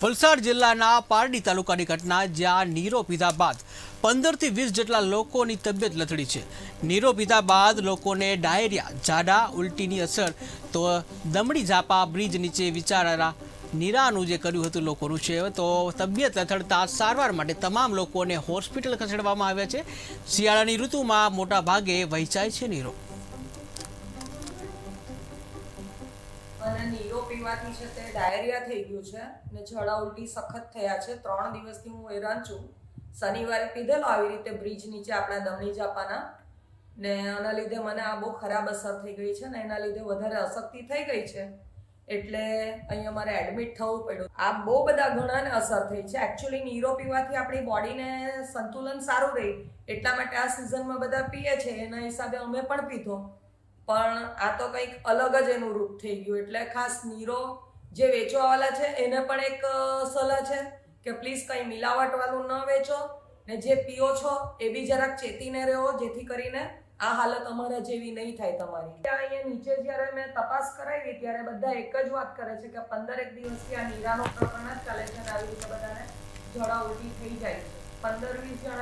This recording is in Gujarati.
વલસાડ જિલ્લાના પારડી તાલુકાની ઘટના, જ્યાં નીરો પીધા બાદ 15 થી 20 જેટલા લોકોની તબિયત લથડી છે। નીરો પીધા બાદ લોકોને ડાયરિયા, ઝાડા, ઉલટીની અસર તો દમડી ઝાપા બ્રિજ નીચે વિચારેલા નીરાનું જે કર્યું હતું લોકોનું છે, તો તબિયત લથડતા સારવાર માટે તમામ લોકોને હોસ્પિટલ ખસેડવામાં આવ્યા છે। શિયાળાની ઋતુમાં મોટા ભાગે વહેંચાય છે નીરો। અને નીરો પીવાથી છે તે ડાયરિયા થઈ ગયું છે ને ઝાડા ઉલટી સખત થયા છે। 3 દિવસથી હું હેરાન છું। શનિવારે પીધેલો આવી રીતે બ્રિજ નીચે આપણા દમણી ઝાપાના, ને આના લીધે મને આ બહુ ખરાબ અસર થઈ ગઈ છે ને એના લીધે વધારે અશક્તિ થઈ ગઈ છે, એટલે અહીંયા મારે એડમિટ થવું પડ્યું। આ બહુ બધા ઘણાને અસર થઈ છે। એકચ્યુઅલી નીરો પીવાથી આપણી બોડીને સંતુલન સારું રહે એટલા માટે આ સિઝનમાં બધા પીએ છે, એના હિસાબે અમે પણ પીધો, પણ આ તો કંઈક અલગ જ એનું રૂપ થઈ ગયું। એટલે ખાસ નીરો જે વેચવાવાળા છે એને પણ એક સલાહ છે કે પ્લીઝ કંઈ મિલાવટવાળું ન વેચો, ને જે પીઓ છો એ બી જરાક ચેતીને રહો, જેથી કરીને આ હાલત અમારા જેવી નહીં થાય તમારી। અહીંયા નીચે જ્યારે મેં તપાસ કરાવી ત્યારે બધા એક જ વાત કરે છે કે 15 દિવસથી આ નીરાનો પ્રકરણ જ ચાલે છે અને આવી રીતે બધાને ઝાડા ઉલટી થઈ જાય છે। 15-20 જણા